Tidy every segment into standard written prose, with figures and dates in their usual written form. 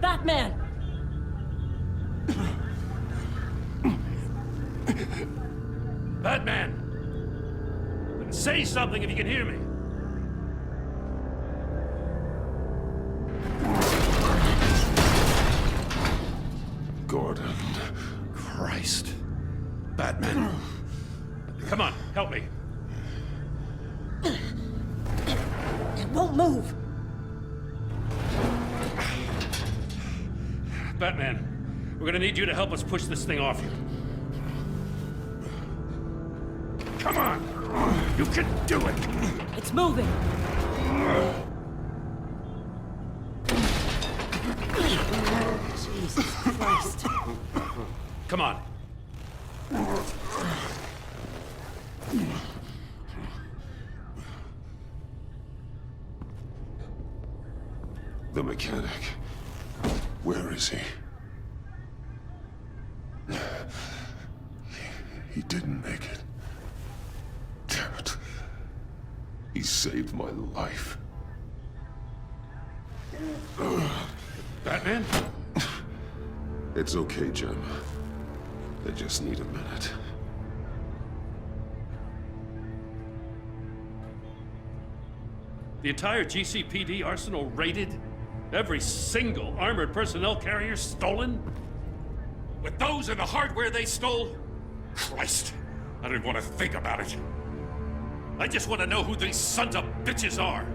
Batman! Batman! Say something if you can hear me. Gordon. Christ. Batman. Come on, help me. It won't move! Batman, we're gonna need you to help us push this thing off you. Come on! You can do it! It's moving! Jesus Christ. Come on. The mechanic. Where is he? He didn't make it. Damn it. He saved my life. Batman? It's okay, Jim. I just need a minute. The entire GCPD arsenal raided? Every single armored personnel carrier stolen? With those and the hardware they stole? Christ, I don't even want to think about it. I just want to know who these sons of bitches are.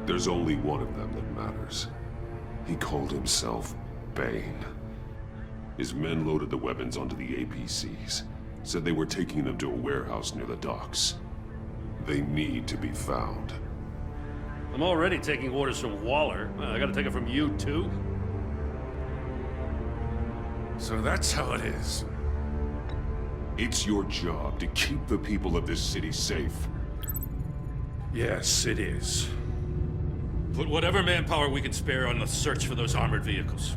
There's only one of them that matters. He called himself Bane. His men loaded the weapons onto the APCs. Said they were taking them to a warehouse near the docks. They need to be found. I'm already taking orders from Waller. I gotta take it from you, too? So that's how it is. It's your job to keep the people of this city safe. Yes, it is. Put whatever manpower we can spare on the search for those armored vehicles.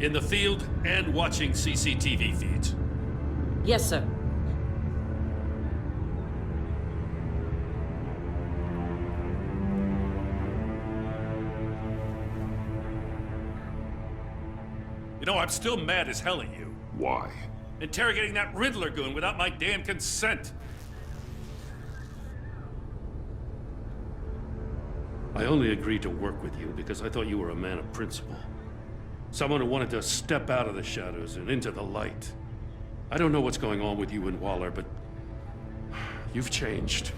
In the field and watching CCTV feeds. Yes, sir. You know, I'm still mad as hell at you. Why? Interrogating that Riddler goon without my damn consent. I only agreed to work with you because I thought you were a man of principle. Someone who wanted to step out of the shadows and into the light. I don't know what's going on with you and Waller, but you've changed.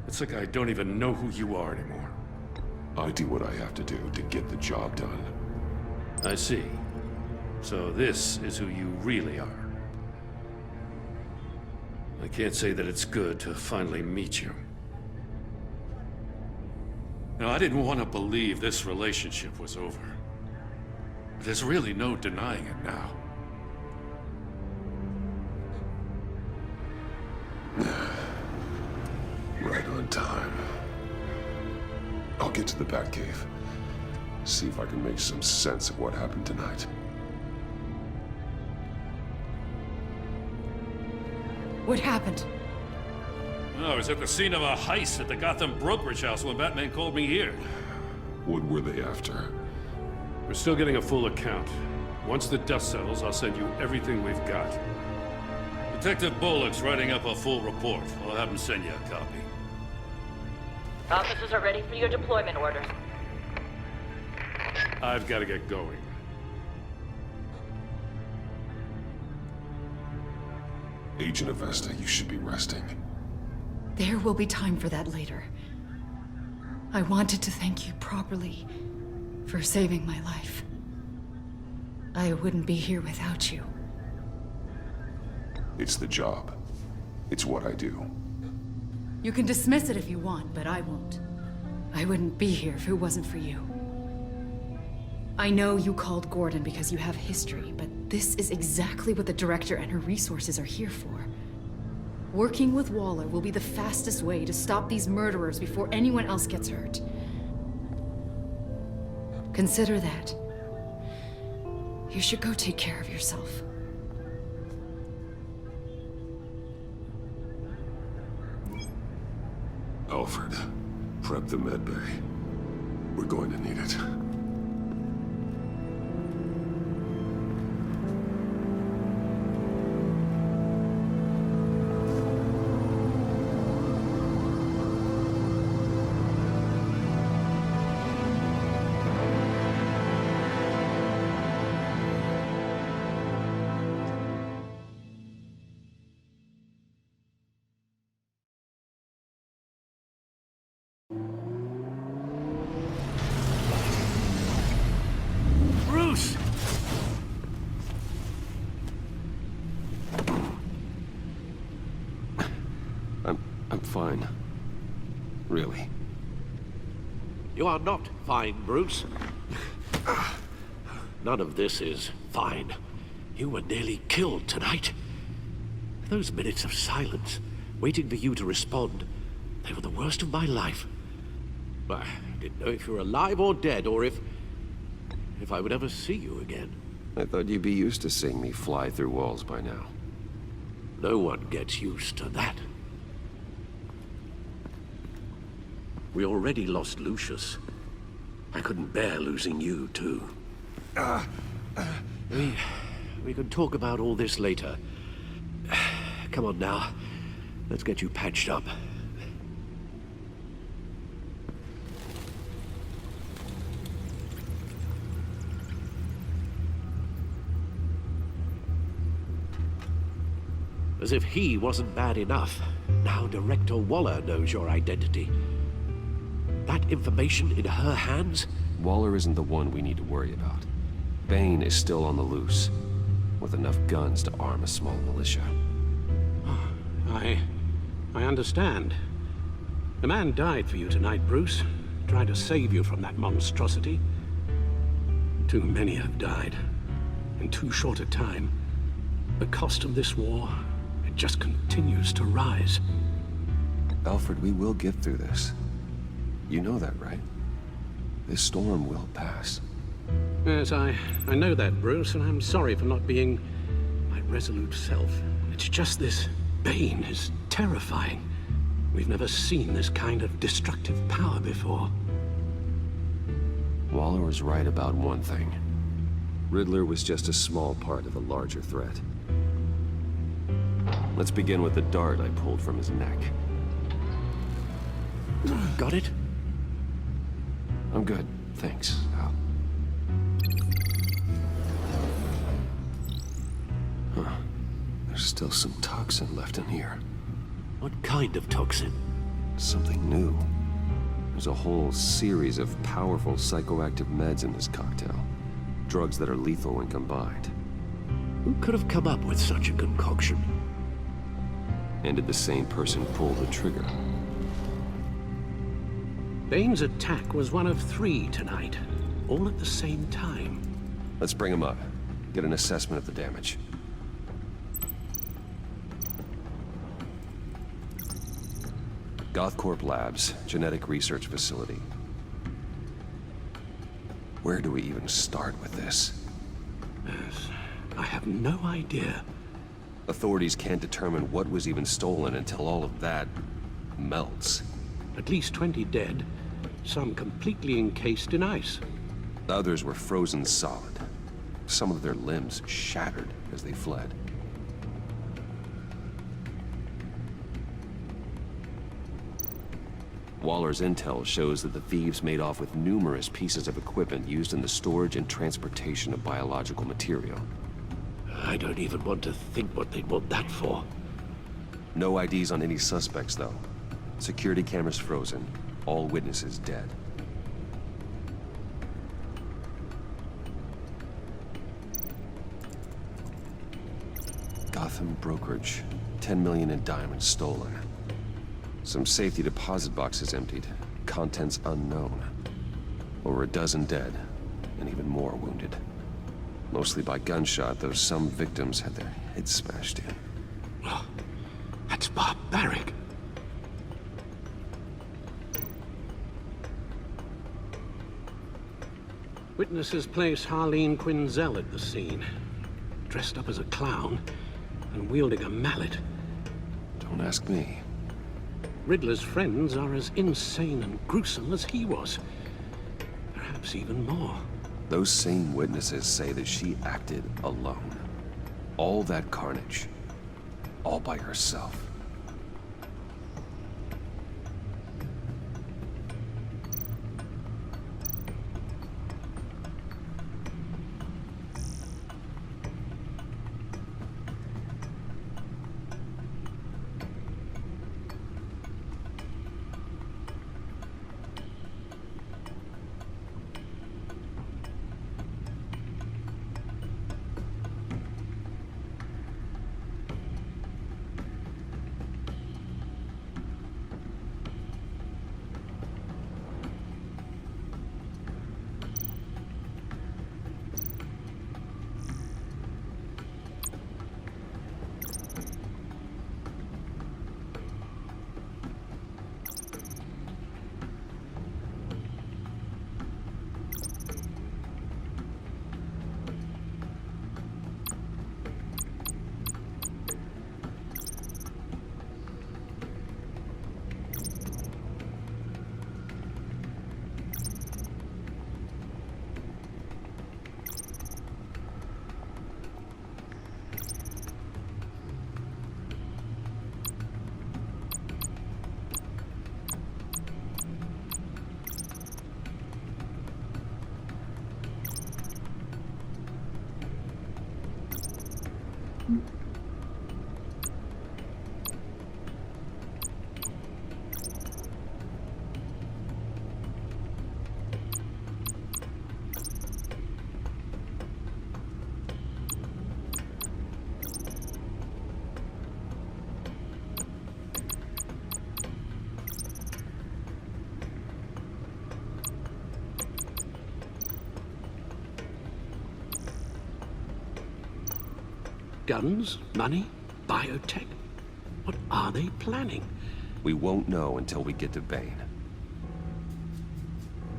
It's like I don't even know who you are anymore. I do what I have to do to get the job done. I see. So this is who you really are. I can't say that it's good to finally meet you. Now, I didn't want to believe this relationship was over. But there's really no denying it now. Right on time. I'll get to the Batcave. See if I can make some sense of what happened tonight. What happened? I was at the scene of a heist at the Gotham brokerage house when Batman called me here. What were they after? We're still getting a full account. Once the dust settles, I'll send you everything we've got. Detective Bullock's writing up a full report. I'll have him send you a copy. Officers are ready for your deployment orders. I've got to get going. Agent Avesta, you should be resting. There will be time for that later. I wanted to thank you properly for saving my life. I wouldn't be here without you. It's the job. It's what I do. You can dismiss it if you want, but I won't. I wouldn't be here if it wasn't for you. I know you called Gordon because you have history, but this is exactly what the Director and her resources are here for. Working with Waller will be the fastest way to stop these murderers before anyone else gets hurt. Consider that. You should go take care of yourself. Alfred, prep the med bay. We're going to need it. Bruce! I'm fine. Really. You are not fine, Bruce. None of this is fine. You were nearly killed tonight. Those minutes of silence, waiting for you to respond, they were the worst of my life. I didn't know if you were alive or dead, or if I would ever see you again. I thought you'd be used to seeing me fly through walls by now. No one gets used to that. We already lost Lucius. I couldn't bear losing you, too. We can talk about all this later. Come on now. Let's get you patched up. As if he wasn't bad enough, now Director Waller knows your identity. That information in her hands? Waller isn't the one we need to worry about. Bane is still on the loose, with enough guns to arm a small militia. I understand. A man died for you tonight, Bruce. Tried to save you from that monstrosity. Too many have died. In too short a time. The cost of this war, it just continues to rise. Alfred, we will get through this. You know that, right? This storm will pass. Yes, I know that, Bruce, and I'm sorry for not being my resolute self. It's just this Bane is terrifying. We've never seen this kind of destructive power before. Waller was right about one thing. Riddler was just a small part of a larger threat. Let's begin with the dart I pulled from his neck. Got it? I'm good, thanks, Al. Huh. There's still some toxin left in here. What kind of toxin? Something new. There's a whole series of powerful psychoactive meds in this cocktail. Drugs that are lethal when combined. Who could have come up with such a concoction? And did the same person pull the trigger? Bane's attack was one of 3 tonight, all at the same time. Let's bring him up. Get an assessment of the damage. Gothcorp Labs, genetic research facility. Where do we even start with this? Yes, I have no idea. Authorities can't determine what was even stolen until all of that melts. At least 20 dead, some completely encased in ice. Others were frozen solid. Some of their limbs shattered as they fled. Waller's intel shows that the thieves made off with numerous pieces of equipment used in the storage and transportation of biological material. I don't even want to think what they'd want that for. No IDs on any suspects, though. Security cameras frozen. All witnesses dead. Gotham brokerage. 10 million in diamonds stolen. Some safety deposit boxes emptied. Contents unknown. Over a dozen dead, and even more wounded. Mostly by gunshot, though some victims had their heads smashed in. Oh, that's barbaric. Witnesses place Harleen Quinzel at the scene. Dressed up as a clown and wielding a mallet. Don't ask me. Riddler's friends are as insane and gruesome as he was. Perhaps even more. Those same witnesses say that she acted alone. All that carnage, all by herself. Guns, money, biotech. What are they planning? We won't know until we get to Bane.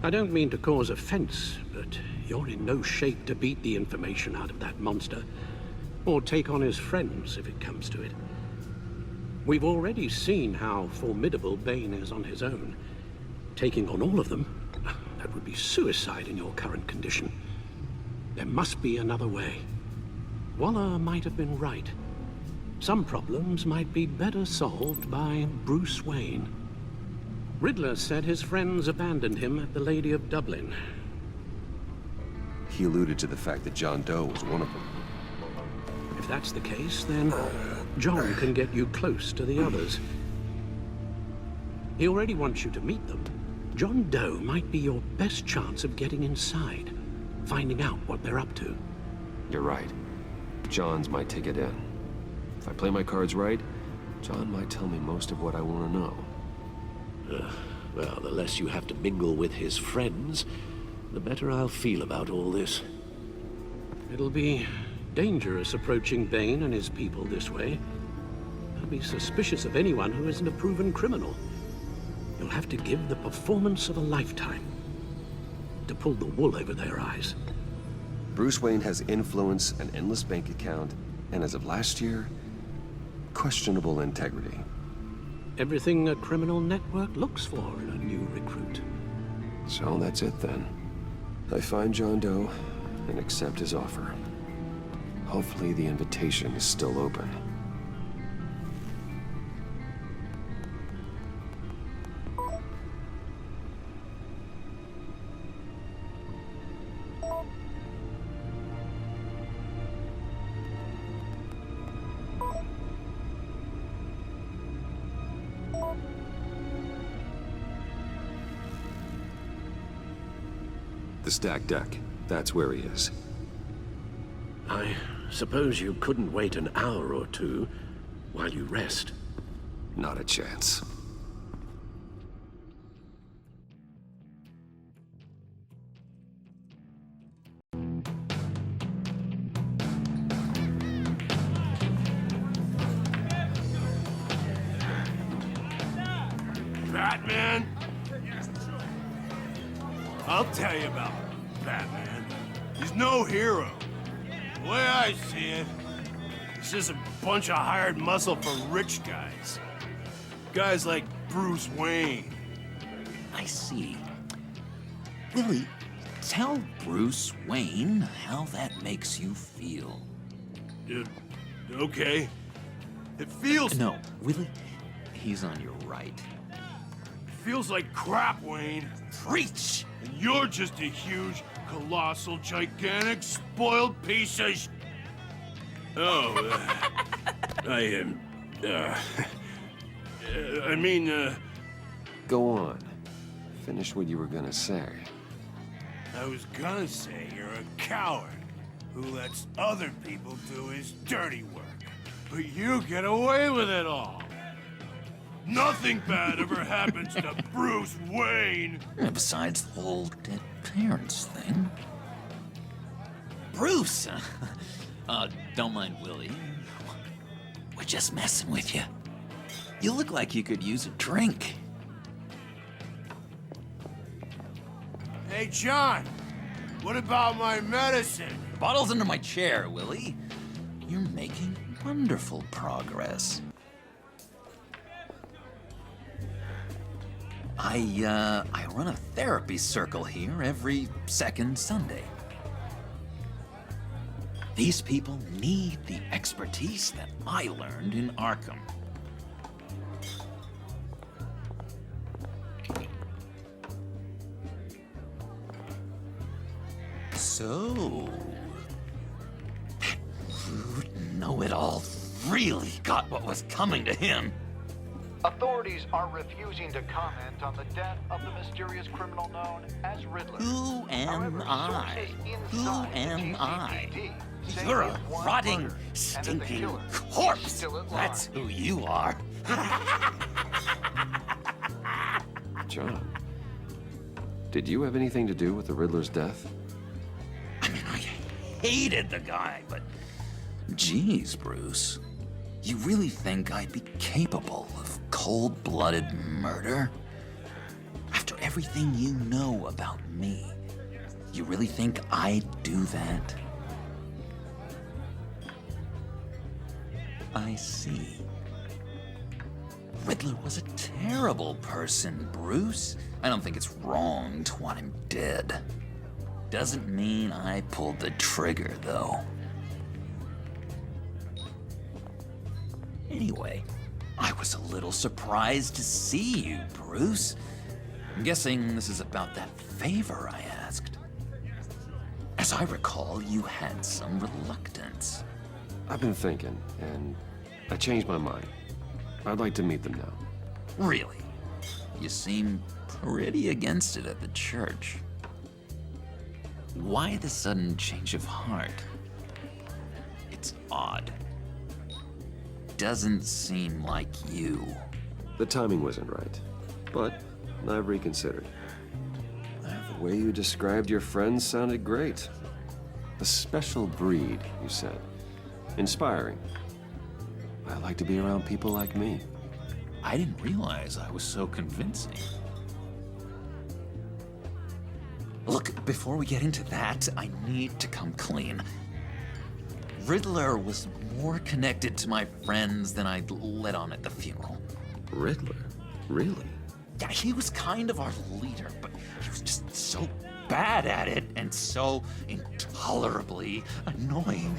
I don't mean to cause offense, but you're in no shape to beat the information out of that monster, or take on his friends if it comes to it. We've already seen how formidable Bane is on his own. Taking on all of them, that would be suicide in your current condition. There must be another way. Waller might have been right. Some problems might be better solved by Bruce Wayne. Riddler said his friends abandoned him at the Lady of Dublin. He alluded to the fact that John Doe was one of them. If that's the case, then John can get you close to the others. He already wants you to meet them. John Doe might be your best chance of getting inside, finding out what they're up to. You're right. John's my ticket in. If I play my cards right, John might tell me most of what I want to know. Well, the less you have to mingle with his friends, the better I'll feel about all this. It'll be dangerous approaching Bane and his people this way. They'll be suspicious of anyone who isn't a proven criminal. You'll have to give the performance of a lifetime to pull the wool over their eyes. Bruce Wayne has influence, an endless bank account, and as of last year, questionable integrity. Everything a criminal network looks for in a new recruit. So that's it then. I find John Doe and accept his offer. Hopefully the invitation is still open. The stacked deck. That's where he is. I suppose you couldn't wait an hour or two while you rest. Not a chance. Batman? I'll tell you about Batman. He's no hero. The way I see it, he's just a bunch of hired muscle for rich guys. Guys like Bruce Wayne. I see. Willie, tell Bruce Wayne how that makes you feel. Okay. It feels... No, Willie, he's on your right. feels like crap, Wayne. Preach! And you're just a huge, colossal, gigantic, spoiled piece of sh... Oh, I am... I mean, Go on. Finish what you were gonna say. I was gonna say you're a coward who lets other people do his dirty work. But you get away with it all. Nothing bad ever happens to Bruce Wayne. Besides the whole dead parents thing. Bruce! Don't mind Willie. We're just messing with you. You look like you could use a drink. Hey, John. What about my medicine? The bottle's under my chair, Willie. You're making wonderful progress. I run a therapy circle here every second Sunday. These people need the expertise that I learned in Arkham. So, that rude know-it-all really got what was coming to him. Authorities are refusing to comment on the death of the mysterious criminal known as Riddler. Who am However, I? sources Who inside the am I? GCPD say You're he a was rotting, murdered, and that the stinking killer is corpse. still at That's large. who you are. John, did you have anything to do with the Riddler's death? I mean, I hated the guy, but geez, Bruce. You really think I'd be capable of cold-blooded murder? After everything you know about me, you really think I'd do that? I see. Riddler was a terrible person, Bruce. I don't think it's wrong to want him dead. Doesn't mean I pulled the trigger, though. Anyway, I was a little surprised to see you, Bruce. I'm guessing this is about that favor I asked. As I recall, you had some reluctance. I've been thinking, and I changed my mind. I'd like to meet them now. Really? You seem pretty against it at the church. Why the sudden change of heart? It's odd. Doesn't seem like you. The timing wasn't right, but I've reconsidered. The way you described your friends sounded great. A special breed, you said. Inspiring. I like to be around people like me. I didn't realize I was so convincing. Look, before we get into that, I need to come clean. Riddler was more connected to my friends than I'd let on at the funeral. Riddler? Really? Yeah, he was kind of our leader, but he was just so bad at it and so intolerably annoying.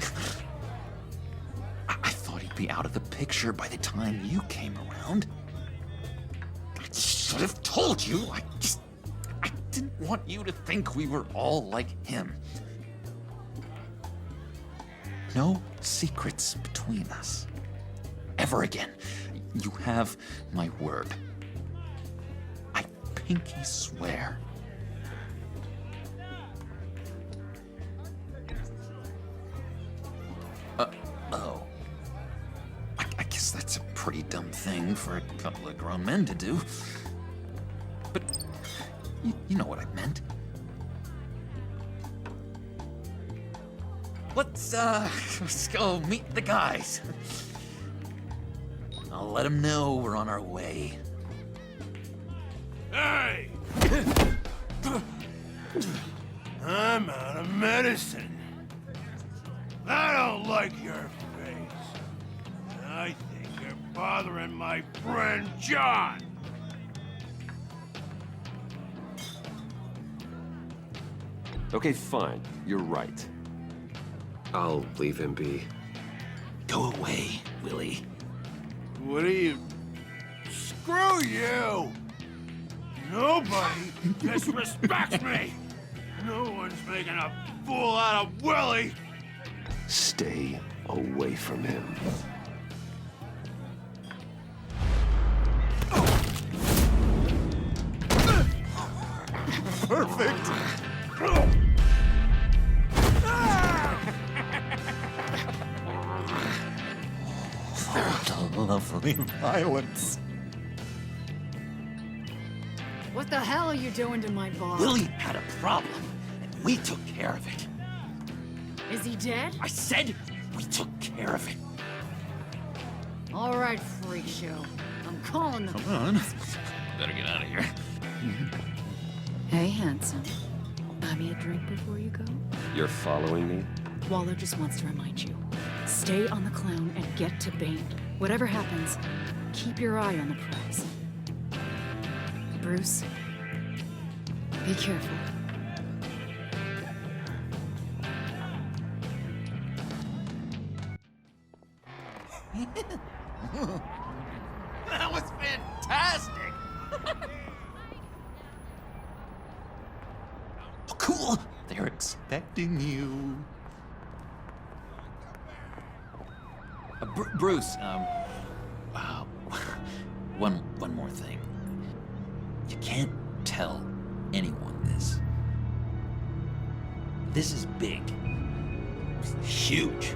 I thought he'd be out of the picture by the time you came around. I should have told you. I didn't want you to think we were all like him. No secrets between us. Ever again. You have my word. I pinky swear. Oh. I guess that's a pretty dumb thing for a couple of grown men to do. But you know what I meant. Let's go meet the guys. I'll let them know we're on our way. Hey! I'm out of medicine. I don't like your face. I think you're bothering my friend John. Okay, fine. You're right. I'll leave him be. Go away, Willie. What are you... Screw you! Nobody disrespects me! No one's making a fool out of Willie! Stay away from him. Perfect! Lovely violence. What the hell are you doing to my bar? Willie had a problem, and we took care of it. Is he dead? I said we took care of it. All right, freak show. I'm calling them. Come on. Better get out of here. Hey, handsome. Buy me a drink before you go? You're following me? Waller just wants to remind you. Stay on the clown and get to Bane. Whatever happens, keep your eye on the prize. Bruce, be careful. That was fantastic! Oh, cool! They're expecting you. Bruce, one more thing. You can't tell anyone this. This is big. Huge.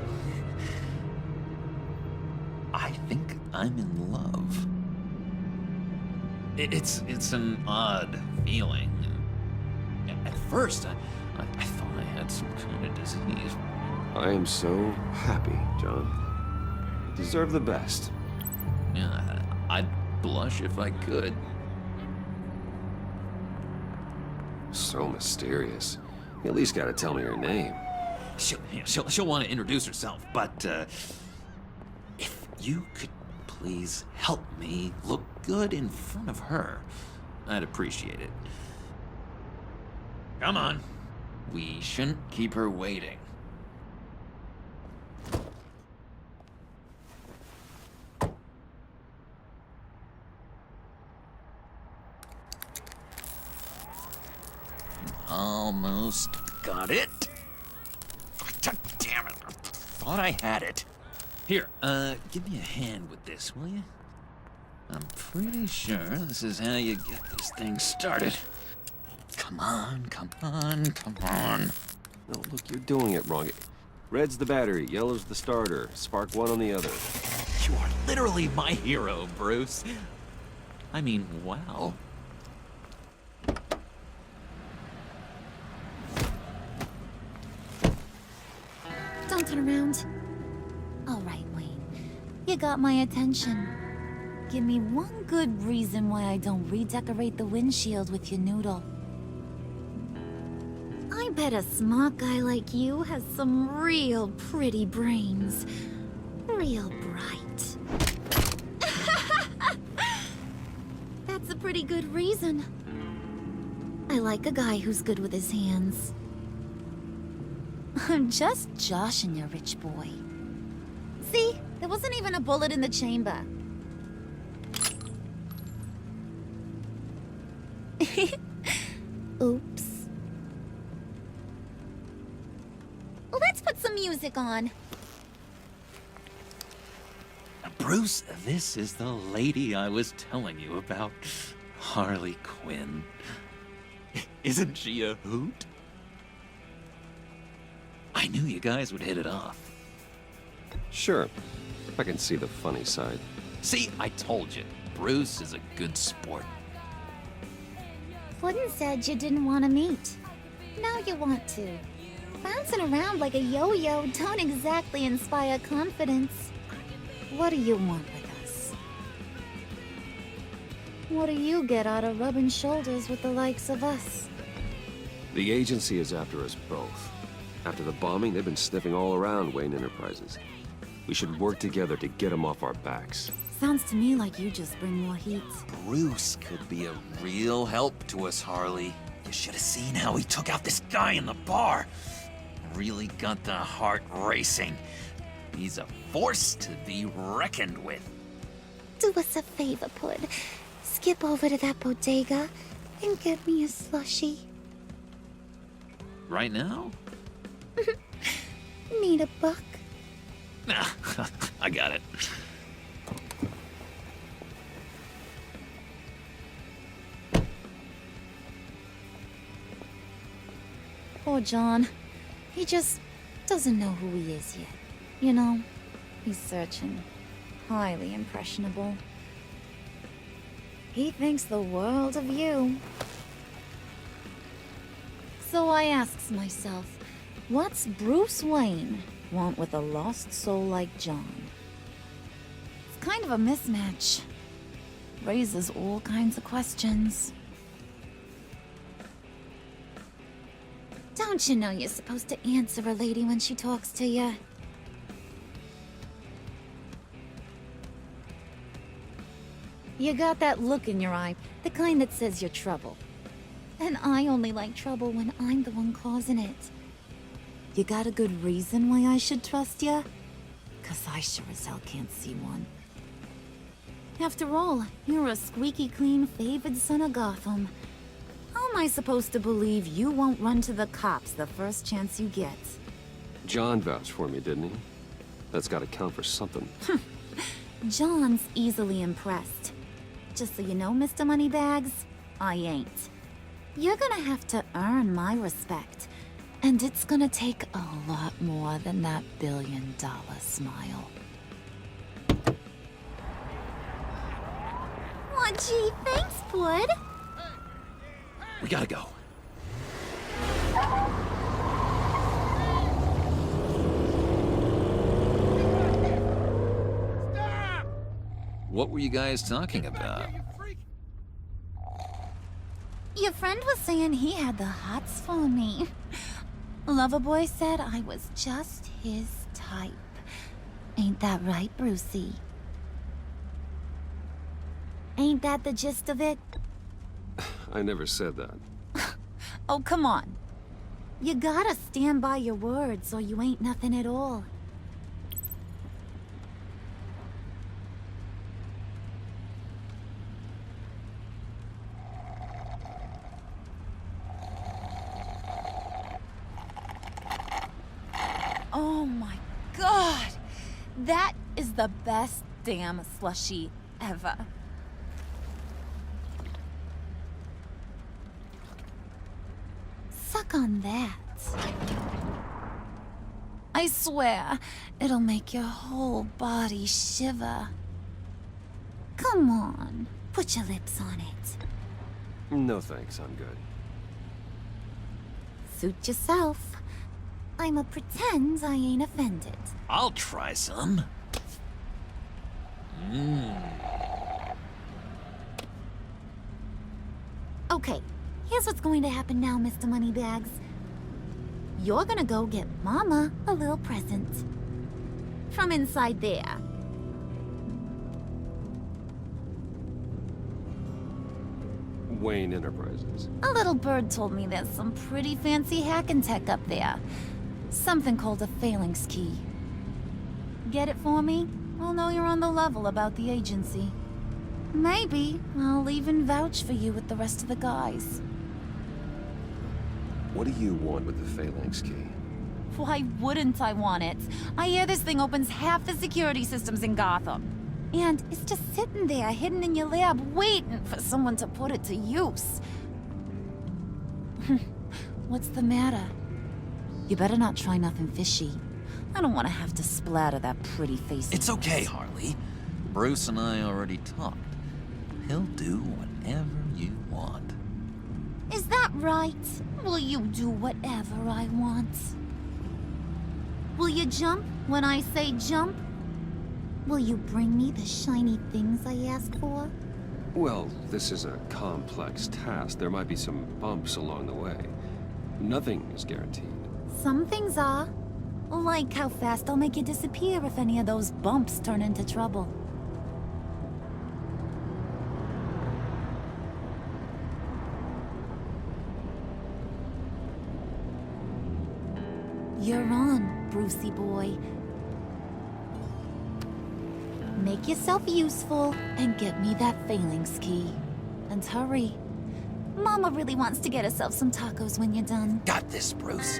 I think I'm in love. It's an odd feeling. At first, I thought I had some kind of disease. I am so happy, John. You deserve the best. Yeah, I'd blush if I could. So mysterious. You at least gotta tell me her name. She'll want to introduce herself, but if you could please help me look good in front of her, I'd appreciate it. Come on. We shouldn't keep her waiting. Almost got it. God damn it. I thought I had it. Here, give me a hand with this, will you? I'm pretty sure this is how you get this thing started. Come on, come on, come on. No, look, you're doing it wrong. Red's the battery, yellow's the starter. Spark one on the other. You are literally my hero, Bruce. I mean, wow. Don't turn around. All right, Wayne. You got my attention. Give me one good reason why I don't redecorate the windshield with your noodle. I bet a smart guy like you has some real pretty brains. Real bright. That's a pretty good reason. I like a guy who's good with his hands. I'm just joshing you, rich boy. See? There wasn't even a bullet in the chamber. Oops. Let's put some music on. Bruce, this is the lady I was telling you about. Harley Quinn. Isn't she a hoot? I knew you guys would hit it off. Sure. I can see the funny side. See, I told you. Bruce is a good sport. Puddin' said you didn't want to meet. Now you want to. Bouncing around like a yo-yo don't exactly inspire confidence. What do you want with us? What do you get out of rubbing shoulders with the likes of us? The agency is after us both. After the bombing, they've been sniffing all around Wayne Enterprises. We should work together to get him off our backs. Sounds to me like you just bring more heat. Bruce could be a real help to us, Harley. You should have seen how he took out this guy in the bar. Really got the heart racing. He's a force to be reckoned with. Do us a favor, Pud. Skip over to that bodega and get me a slushie. Right now? Need a buck? Nah, I got it. Poor John. He just doesn't know who he is yet. You know, he's searching. Highly impressionable. He thinks the world of you. So I asks myself, what's Bruce Wayne want with a lost soul like John? It's kind of a mismatch. Raises all kinds of questions. Don't you know you're supposed to answer a lady when she talks to you? You got that look in your eye, the kind that says you're trouble. And I only like trouble when I'm the one causing it. You got a good reason why I should trust you? 'Cause I sure as hell can't see one. After all, you're a squeaky clean favored son of Gotham. How am I supposed to believe you won't run to the cops the first chance you get? John vouched for me, didn't he? That's gotta count for something. John's easily impressed. Just so you know, Mr. Moneybags, I ain't. You're gonna have to earn my respect. And it's gonna take a lot more than that billion-dollar smile. Aw, gee, thanks, Bud. We gotta go. What were you guys talking about? Your friend was saying he had the hots for me. Loverboy said I was just his type. Ain't that right, Brucey? Ain't that the gist of it? I never said that. Oh, come on. You gotta stand by your words or you ain't nothing at all. Oh my god! That is the best damn slushie ever. Suck on that. I swear, it'll make your whole body shiver. Come on, put your lips on it. No thanks, I'm good. Suit yourself. I'ma pretend I ain't offended. I'll try some. Okay, here's what's going to happen now, Mr. Moneybags. You're gonna go get Mama a little present. From inside there. Wayne Enterprises. A little bird told me there's some pretty fancy hacking tech up there. Something called a phalanx key. Get it for me? I'll know you're on the level about the agency. Maybe I'll even vouch for you with the rest of the guys. What do you want with the phalanx key? Why wouldn't I want it? I hear this thing opens half the security systems in Gotham. And it's just sitting there, hidden in your lab, waiting for someone to put it to use. What's the matter? You better not try nothing fishy. I don't want to have to splatter that pretty face. It's okay, Harley. Bruce and I already talked. He'll do whatever you want. Is that right? Will you do whatever I want? Will you jump when I say jump? Will you bring me the shiny things I ask for? Well, this is a complex task. There might be some bumps along the way. Nothing is guaranteed. Some things are. Like how fast I'll make you disappear if any of those bumps turn into trouble. You're on, Brucey boy. Make yourself useful and get me that phalanx key. And hurry. Mama really wants to get herself some tacos when you're done. Got this, Bruce.